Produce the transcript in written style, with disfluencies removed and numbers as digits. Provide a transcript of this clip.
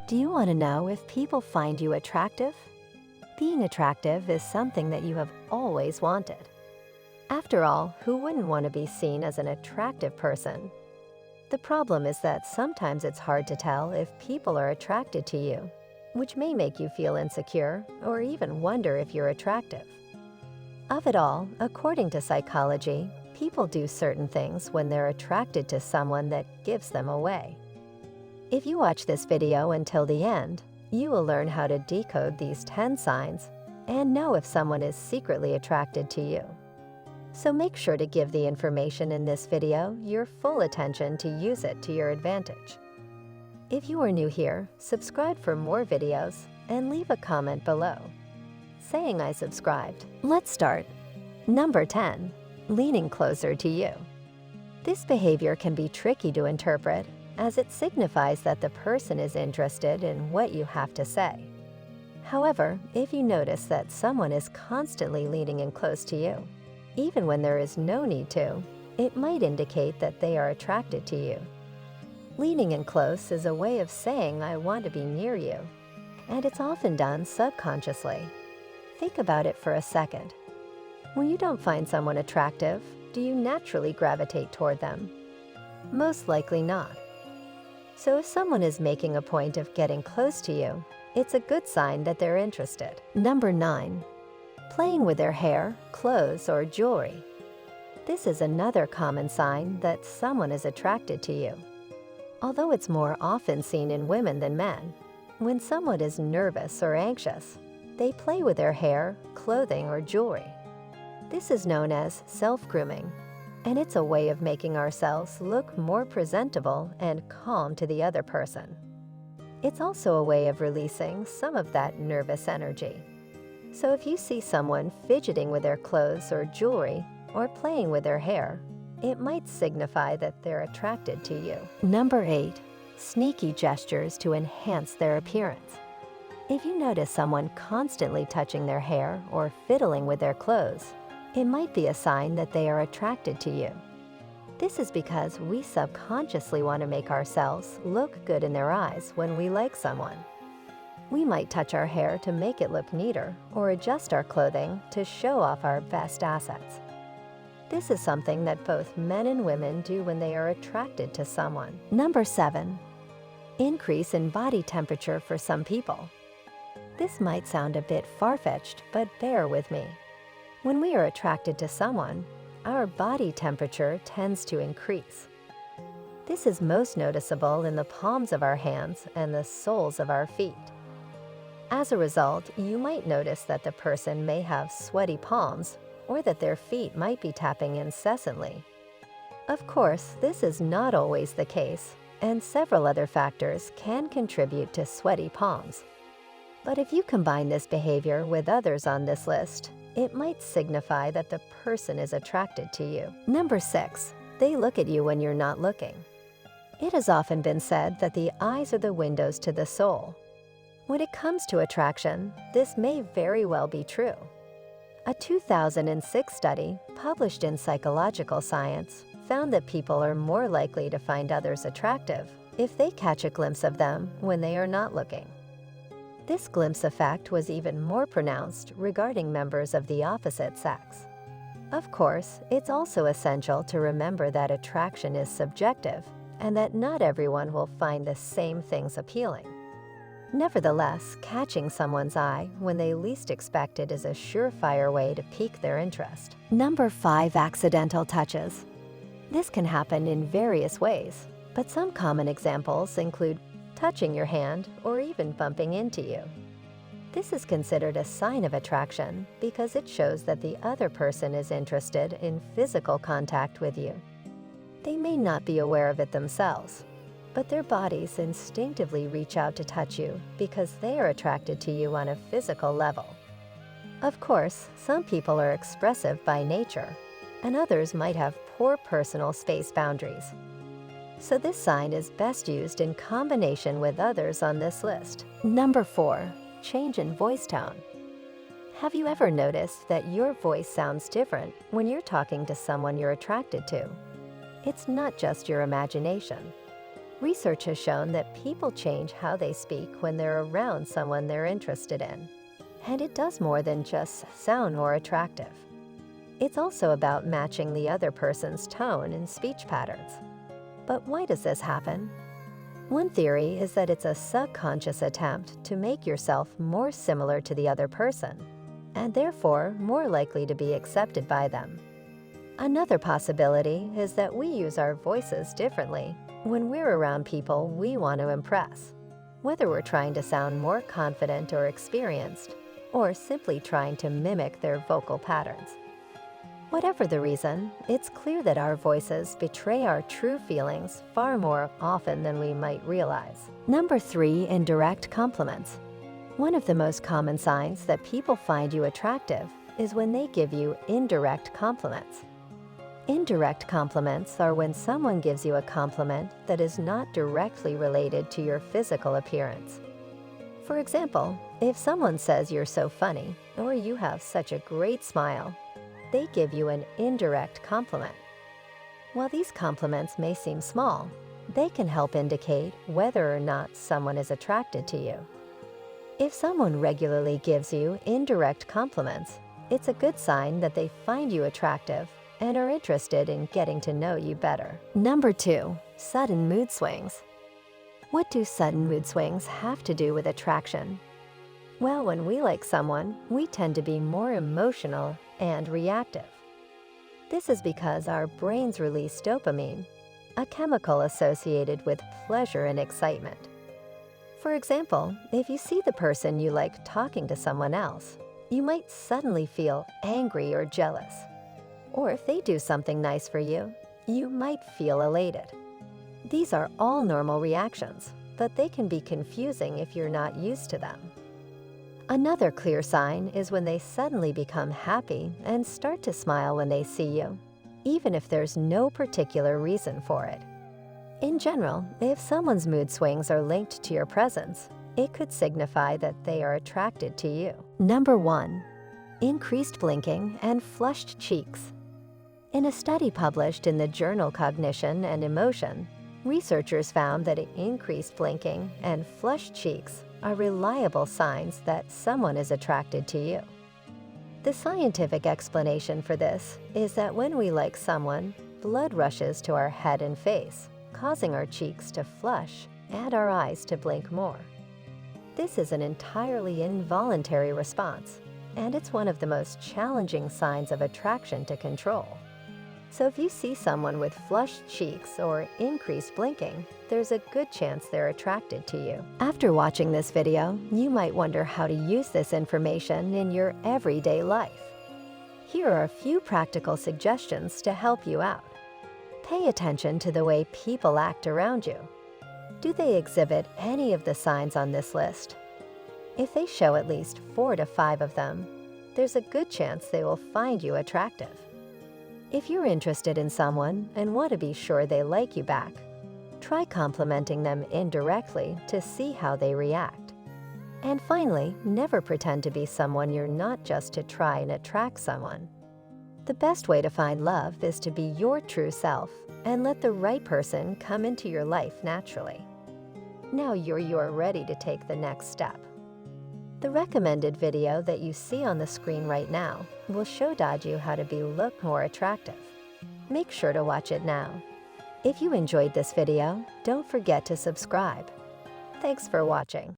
Do you want to know if people find you attractive? Being attractive is something that you have always wanted. After all, who wouldn't want to be seen as an attractive person? The problem is that sometimes it's hard to tell if people are attracted to you, which may make you feel insecure or even wonder if you're attractive. Of it all, according to psychology, people do certain things when they're attracted to someone that gives them away. If you watch this video until the end, you will learn how to decode these 10 signs and know if someone is secretly attracted to you. So make sure to give the information in this video your full attention to use it to your advantage. If you are new here, subscribe for more videos and leave a comment below saying I subscribed. Let's start. Number 10, leaning closer to you. This behavior can be tricky to interpret, as it signifies that the person is interested in what you have to say. However, if you notice that someone is constantly leaning in close to you, even when there is no need to, it might indicate that they are attracted to you. Leaning in close is a way of saying I want to be near you, and it's often done subconsciously. Think about it for a second. When you don't find someone attractive, do you naturally gravitate toward them? Most likely not. So if someone is making a point of getting close to you, it's a good sign that they're interested. Number 9, playing with their hair, clothes, or jewelry. This is another common sign that someone is attracted to you. Although it's more often seen in women than men, when someone is nervous or anxious, they play with their hair, clothing, or jewelry. This is known as self-grooming, and it's a way of making ourselves look more presentable and calm to the other person. It's also a way of releasing some of that nervous energy. So if you see someone fidgeting with their clothes or jewelry, or playing with their hair, it might signify that they're attracted to you. Number 8, sneaky gestures to enhance their appearance. If you notice someone constantly touching their hair or fiddling with their clothes, it might be a sign that they are attracted to you. This is because we subconsciously want to make ourselves look good in their eyes when we like someone. We might touch our hair to make it look neater or adjust our clothing to show off our best assets. This is something that both men and women do when they are attracted to someone. Number 7, increase in body temperature for some people. This might sound a bit far-fetched, but bear with me. When we are attracted to someone, our body temperature tends to increase. This is most noticeable in the palms of our hands and the soles of our feet. As a result, you might notice that the person may have sweaty palms or that their feet might be tapping incessantly. Of course, this is not always the case, and several other factors can contribute to sweaty palms. But if you combine this behavior with others on this list, it might signify that the person is attracted to you. Number 6, they look at you when you're not looking. It has often been said that the eyes are the windows to the soul. When it comes to attraction, this may very well be true. A 2006 study published in Psychological Science found that people are more likely to find others attractive if they catch a glimpse of them when they are not looking. This glimpse effect was even more pronounced regarding members of the opposite sex. Of course, it's also essential to remember that attraction is subjective and that not everyone will find the same things appealing. Nevertheless, catching someone's eye when they least expect it is a surefire way to pique their interest. Number 5, accidental touches. This can happen in various ways, but some common examples include touching your hand or even bumping into you. This is considered a sign of attraction because it shows that the other person is interested in physical contact with you. They may not be aware of it themselves, but their bodies instinctively reach out to touch you because they are attracted to you on a physical level. Of course, some people are expressive by nature, and others might have poor personal space boundaries. So this sign is best used in combination with others on this list. Number 4, change in voice tone. Have you ever noticed that your voice sounds different when you're talking to someone you're attracted to? It's not just your imagination. Research has shown that people change how they speak when they're around someone they're interested in. And it does more than just sound more attractive. It's also about matching the other person's tone and speech patterns. But why does this happen? One theory is that it's a subconscious attempt to make yourself more similar to the other person, and therefore more likely to be accepted by them. Another possibility is that we use our voices differently when we're around people we want to impress, whether we're trying to sound more confident or experienced, or simply trying to mimic their vocal patterns. Whatever the reason, it's clear that our voices betray our true feelings far more often than we might realize. Number 3, indirect compliments. One of the most common signs that people find you attractive is when they give you indirect compliments. Indirect compliments are when someone gives you a compliment that is not directly related to your physical appearance. For example, if someone says you're so funny or you have such a great smile, they give you an indirect compliment. While these compliments may seem small, they can help indicate whether or not someone is attracted to you. If someone regularly gives you indirect compliments, it's a good sign that they find you attractive and are interested in getting to know you better. Number 2, sudden mood swings. What do sudden mood swings have to do with attraction? Well, when we like someone, we tend to be more emotional and reactive. This is because our brains release dopamine, a chemical associated with pleasure and excitement. For example, if you see the person you like talking to someone else, you might suddenly feel angry or jealous. Or if they do something nice for you, you might feel elated. These are all normal reactions, but they can be confusing if you're not used to them. Another clear sign is when they suddenly become happy and start to smile when they see you, even if there's no particular reason for it. In general, if someone's mood swings are linked to your presence, it could signify that they are attracted to you. Number 1, increased blinking and flushed cheeks. In a study published in the journal Cognition and Emotion, researchers found that increased blinking and flushed cheeks are reliable signs that someone is attracted to you. The scientific explanation for this is that when we like someone, blood rushes to our head and face, causing our cheeks to flush and our eyes to blink more. This is an entirely involuntary response, and it's one of the most challenging signs of attraction to control. So if you see someone with flushed cheeks or increased blinking, there's a good chance they're attracted to you. After watching this video, you might wonder how to use this information in your everyday life. Here are a few practical suggestions to help you out. Pay attention to the way people act around you. Do they exhibit any of the signs on this list? If they show at least 4 to 5 of them, there's a good chance they will find you attractive. If you're interested in someone and want to be sure they like you back, try complimenting them indirectly to see how they react. And finally, never pretend to be someone you're not just to try and attract someone. The best way to find love is to be your true self and let the right person come into your life naturally. Now you're ready to take the next step. The recommended video that you see on the screen right now will show you how to look more attractive. Make sure to watch it now. If you enjoyed this video, don't forget to subscribe. Thanks for watching.